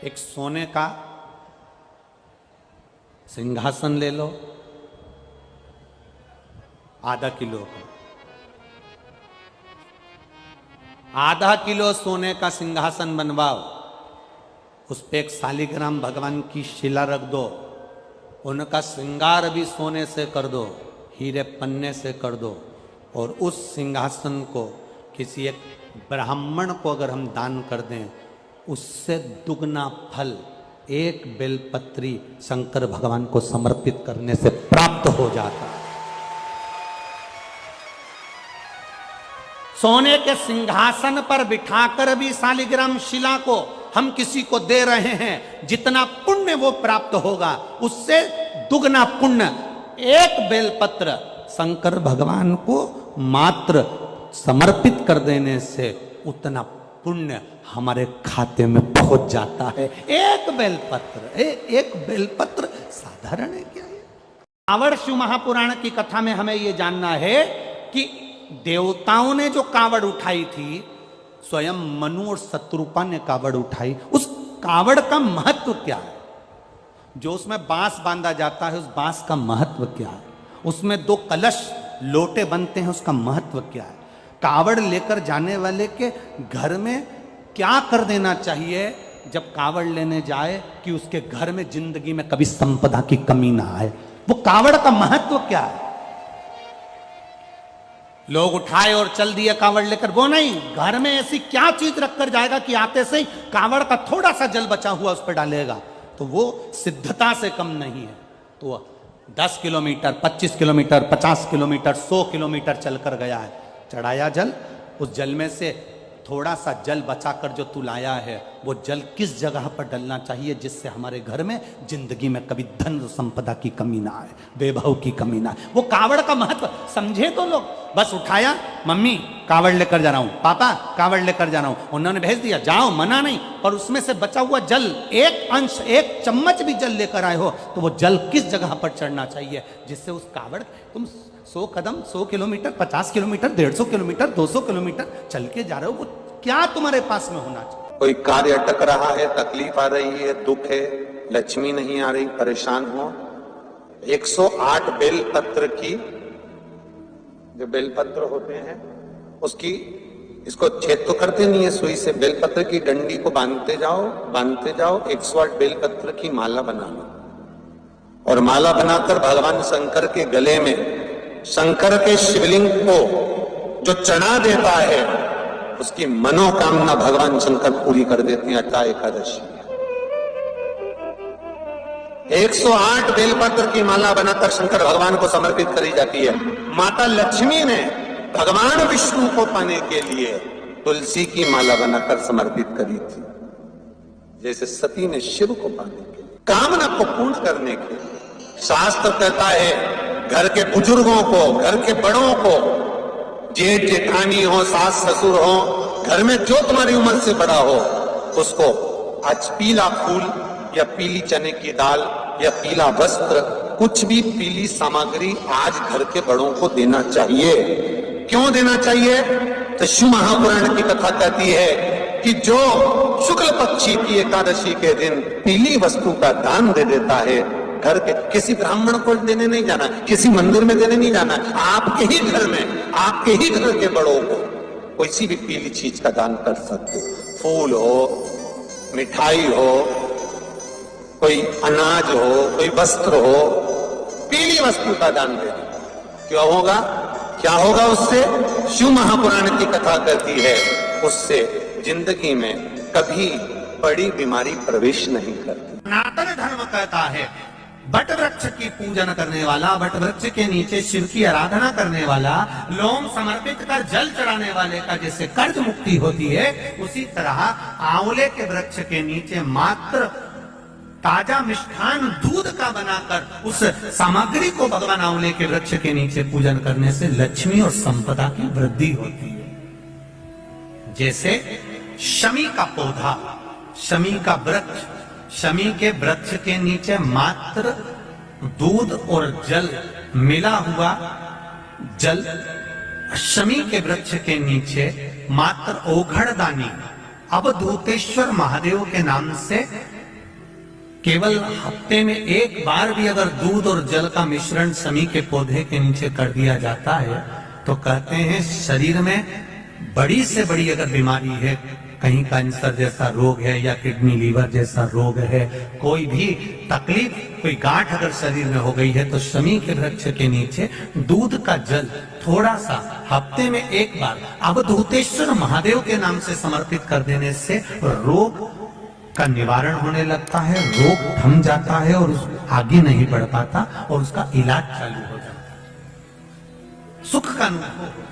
एक सोने का सिंहासन ले लो, आधा किलो का, आधा किलो सोने का सिंहासन बनवाओ, उस पे एक शालिग्राम भगवान की शिला रख दो, उनका श्रृंगार भी सोने से कर दो, हीरे पन्ने से कर दो, और उस सिंहासन को किसी एक ब्राह्मण को अगर हम दान कर दें, उससे दुगना फल एक बेलपत्री शंकर भगवान को समर्पित करने से प्राप्त हो जाता है। सोने के सिंहासन पर बिठाकर भी शालिग्राम शिला को हम किसी को दे रहे हैं, जितना पुण्य वो प्राप्त होगा उससे दुगना पुण्य एक बेलपत्र शंकर भगवान को मात्र समर्पित कर देने से उतना पुण्य हमारे खाते में पहुंच जाता है। एक बेलपत्र, एक बेलपत्र साधारण है क्या? कावड़ शिव महापुराण की कथा में हमें यह जानना है कि देवताओं ने जो कावड़ उठाई थी, स्वयं मनु और शत्रुपा ने कावड़ उठाई, उस कावड़ का महत्व क्या है? जो उसमें बांस बांधा जाता है, उस बांस का महत्व क्या है? उसमें 2 कलश लोटे बनते हैं, उसका महत्व क्या है? कावड़ लेकर जाने वाले के घर में क्या कर देना चाहिए जब कावड़ लेने जाए कि उसके घर में जिंदगी में कभी संपदा की कमी ना आए? वो कावड़ का महत्व क्या है? लोग उठाए और चल दिए कावड़ लेकर, वो नहीं, घर में ऐसी क्या चीज रखकर जाएगा कि आते से ही कावड़ का थोड़ा सा जल बचा हुआ उस पर डालेगा, तो वो सिद्धता से कम नहीं है। तो 10 किलोमीटर, 25 किलोमीटर, 50 किलोमीटर, 100 किलोमीटर चलकर गया है, चढ़ाया जल, उस जल में से थोड़ा सा जल बचाकर जो तू लाया है, वो जल किस जगह पर डलना चाहिए जिससे हमारे घर में जिंदगी में कभी धन संपदा की कमी ना आए, वैभव की कमी ना आए? वो कावड़ का महत्व समझे तो लोग। बस उठाया, मम्मी कावड़ लेकर जा रहा हूं, पापा कावड़ लेकर जा रहा हूं, उन्होंने भेज दिया, जाओ, मना नहीं, पर उसमें से बचा हुआ जल, एक अंश, एक चम्मच भी जल लेकर आए हो, तो वो जल किस जगह पर चढ़ना चाहिए जिससे उस कावड़, तुम 100 कदम, 100 किलोमीटर, 50 किलोमीटर, 150 किलोमीटर, 200 किलोमीटर चल के जा रहे हो, वो क्या तुम्हारे पास में होना चाहिए? कोई कार्य अटक रहा है, तकलीफ आ रही है, दुख है, लक्ष्मी नहीं आ रही, परेशान हो, 108 बेलपत्र की, जो बेलपत्र होते हैं उसकी, इसको छेद तो करते नहीं है सुई से, बेलपत्र की डंडी को बांधते जाओ 108 बेलपत्र की माला बना लो, और माला बनाकर भगवान शंकर के गले में, शंकर के शिवलिंग को जो चढ़ा देता है, उसकी मनोकामना भगवान शंकर पूरी कर देते हैं। अट्टा एकादशी 108 बेलपत्र की माला बनाकर शंकर भगवान को समर्पित करी जाती है। माता लक्ष्मी ने भगवान विष्णु को पाने के लिए तुलसी की माला बनाकर समर्पित करी थी, जैसे सती ने शिव को पाने के लिए, कामना को पूर्ण करने के लिए। शास्त्र कहता है घर के बुजुर्गों को, घर के बड़ों को, जेठ जेठानी हो, सास ससुर हो, घर में जो तुम्हारी उम्र से बड़ा हो, उसको आज पीला फूल या पीली चने की दाल या पीला वस्त्र, कुछ भी पीली सामग्री आज घर के बड़ों को देना चाहिए। क्यों देना चाहिए? तो शिव महापुराण की कथा कहती है कि जो शुक्ल पक्षी की एकादशी के दिन पीली वस्तु का दान दे देता है, घर के किसी ब्राह्मण को देने नहीं जाना, किसी मंदिर में देने नहीं जाना, आपके ही घर में, आपके ही घर के बड़ों को किसी भी पीली चीज का दान कर सकते हो। फूल हो, मिठाई हो, कोई अनाज हो, कोई वस्त्र हो, पीली वस्तु का दान दे दो। क्यों होगा? क्या होगा उससे? शिव महापुराण की कथा कहती है, उससे जिंदगी में कभी बड़ी बीमारी प्रवेश नहीं करती। सनातन धर्म कहता है बट वृक्ष की पूजन करने वाला, बट वृक्ष के नीचे शिव की आराधना करने वाला, लोम समर्पित कर जल चढ़ाने वाले का जैसे कर्ज मुक्ति होती है, उसी तरह आंवले के वृक्ष के नीचे मात्र ताजा मिष्ठान दूध का बनाकर उस सामग्री को भगवान आंवले के वृक्ष के नीचे पूजन करने से लक्ष्मी और संपदा की वृद्धि होती है। जैसे शमी का पौधा, शमी का वृक्ष, शमी के वृक्ष के नीचे मात्र दूध और जल मिला हुआ जल, शमी के वृक्ष के नीचे मात्र ओघड़दानी, अवधूतेश्वर महादेव के नाम से केवल हफ्ते में एक बार भी अगर दूध और जल का मिश्रण शमी के पौधे के नीचे कर दिया जाता है तो कहते हैं शरीर में बड़ी से बड़ी अगर बीमारी है, कहीं कैंसर जैसा रोग है या किडनी लीवर जैसा रोग है, कोई भी तकलीफ, कोई गांठ अगर शरीर में हो गई है, तो शमी के वृक्ष के नीचे दूध का जल थोड़ा सा हफ्ते में एक बार अवधूतेश्वर महादेव के नाम से समर्पित कर देने से रोग का निवारण होने लगता है, रोग थम जाता है और आगे नहीं बढ़ पाता और उसका इलाज चालू हो जाता है, सुख का अनुभव।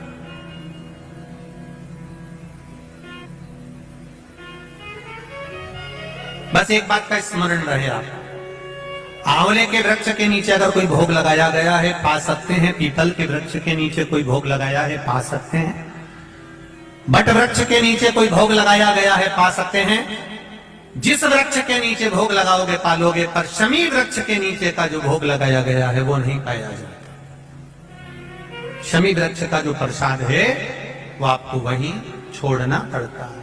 बस एक बात का स्मरण रहे, आप आंवले के वृक्ष के नीचे अगर कोई भोग लगाया गया है पा सकते हैं, पीपल के वृक्ष के नीचे कोई भोग लगाया है पा सकते हैं, बट वृक्ष के नीचे कोई भोग लगाया गया है पा सकते हैं। जिस वृक्ष के नीचे भोग लगाओगे पालोगे, पर शमी वृक्ष के नीचे का जो भोग लगाया गया है वो नहीं पाया जाता। शमी वृक्ष का जो प्रसाद है वो आपको वहीं छोड़ना पड़ता है।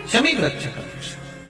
शमी वृक्ष का प्रसाद